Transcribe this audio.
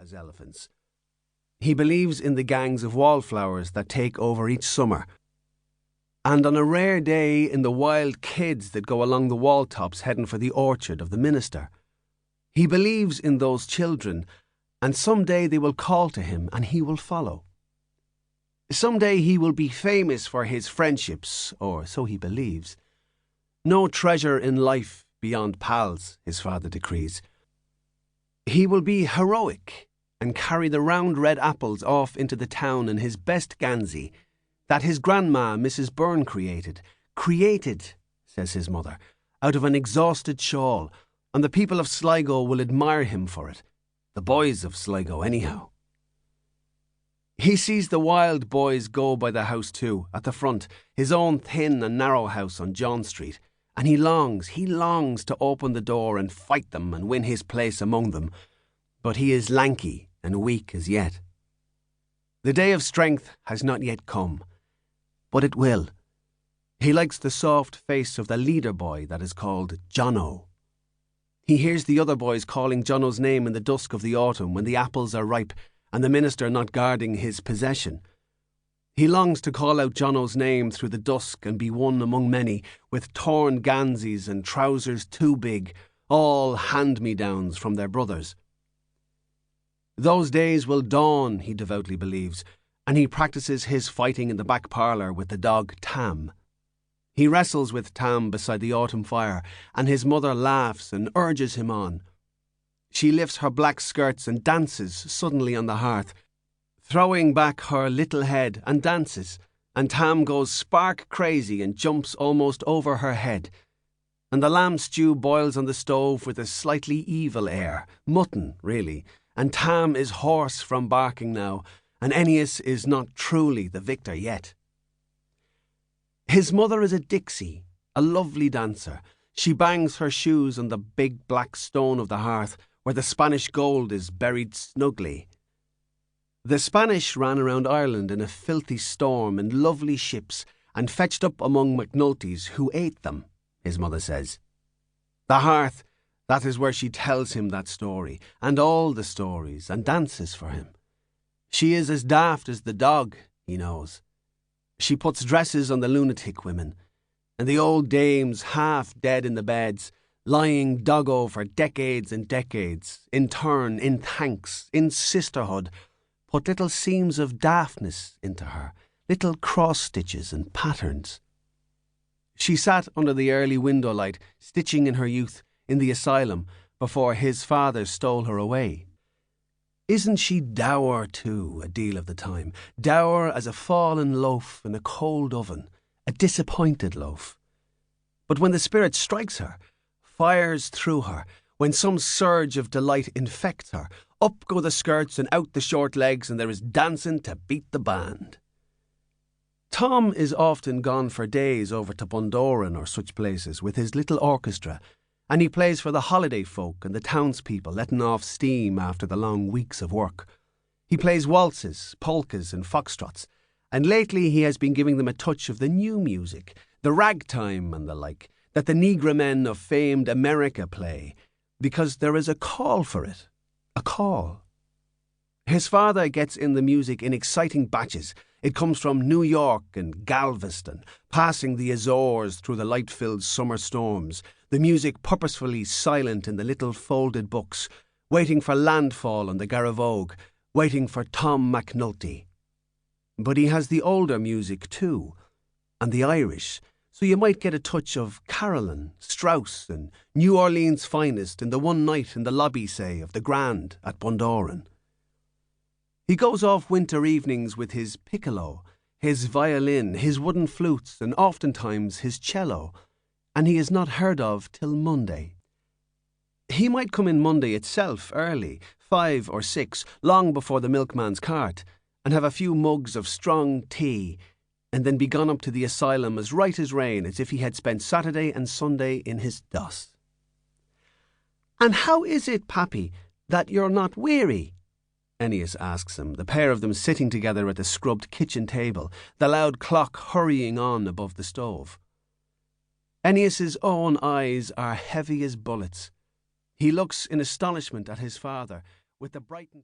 as elephants. He believes in the gangs of wallflowers that take over each summer, and on a rare day in the wild kids that go along the wall tops heading for the orchard of the minister. He believes in those children, and someday they will call to him and he will follow. Someday he will be famous for his friendships, or so he believes. No treasure in life beyond pals, his father decrees. He will be heroic and carry the round red apples off into the town in his best Gansey that his grandma, Mrs. Byrne, created, says his mother, out of an exhausted shawl, and the people of Sligo will admire him for it. The boys of Sligo, anyhow. He sees the wild boys go by the house too, at the front, his own thin and narrow house on John Street, and he longs to open the door and fight them and win his place among them, but he is lanky and weak as yet. The day of strength has not yet come, but it will. He likes the soft face of the leader boy that is called Jono. He hears the other boys calling Jono's name in the dusk of the autumn when the apples are ripe and the minister not guarding his possession. He longs to call out Jono's name through the dusk and be one among many, with torn ganseys and trousers too big, all hand-me-downs from their brothers. Those days will dawn, he devoutly believes, and he practices his fighting in the back parlour with the dog Tam. He wrestles with Tam beside the autumn fire, and his mother laughs and urges him on. She lifts her black skirts and dances suddenly on the hearth, throwing back her little head and dances, and Tam goes spark crazy and jumps almost over her head. And the lamb stew boils on the stove with a slightly evil air, mutton, really, and Tam is hoarse from barking now, and Eneas is not truly the victor yet. His mother is a Dixie, a lovely dancer. She bangs her shoes on the big black stone of the hearth, where the Spanish gold is buried snugly. The Spanish ran around Ireland in a filthy storm in lovely ships and fetched up among McNultys who ate them, his mother says. The hearth, that is where she tells him that story, and all the stories, and dances for him. She is as daft as the dog, he knows. She puts dresses on the lunatic women, and the old dames half dead in the beds, lying doggo for decades and decades, in turn, in thanks, in sisterhood, put little seams of daftness into her, little cross-stitches and patterns. She sat under the early window light, stitching in her youth, in the asylum, before his father stole her away. Isn't she dour too, a deal of the time? Dour as a fallen loaf in a cold oven, a disappointed loaf. But when the spirit strikes her, fires through her, when some surge of delight infects her, up go the skirts and out the short legs, and there is dancing to beat the band. Tom is often gone for days over to Bundoran or such places with his little orchestra, and he plays for the holiday folk and the townspeople letting off steam after the long weeks of work. He plays waltzes, polkas and foxtrots, and lately he has been giving them a touch of the new music, the ragtime and the like, that the Negro men of famed America play, because there is a call for it, a call. His father gets in the music in exciting batches. It comes from New York and Galveston, passing the Azores through the light-filled summer storms, the music purposefully silent in the little folded books, waiting for landfall on the Garavogue, waiting for Tom McNulty. But he has the older music too, and the Irish, so you might get a touch of Carolyn, Strauss and New Orleans' finest in the one night in the lobby, say, of the Grand at Bundoran. He goes off winter evenings with his piccolo, his violin, his wooden flutes, and oftentimes his cello, and he is not heard of till Monday. He might come in Monday itself early, 5 or 6, long before the milkman's cart, and have a few mugs of strong tea, and then be gone up to the asylum as right as rain, as if he had spent Saturday and Sunday in his doss. "And how is it, Pappy, that you're not weary?" Eneas asks him, the pair of them sitting together at the scrubbed kitchen table, the loud clock hurrying on above the stove. Eneas's own eyes are heavy as bullets. He looks in astonishment at his father, with the brightened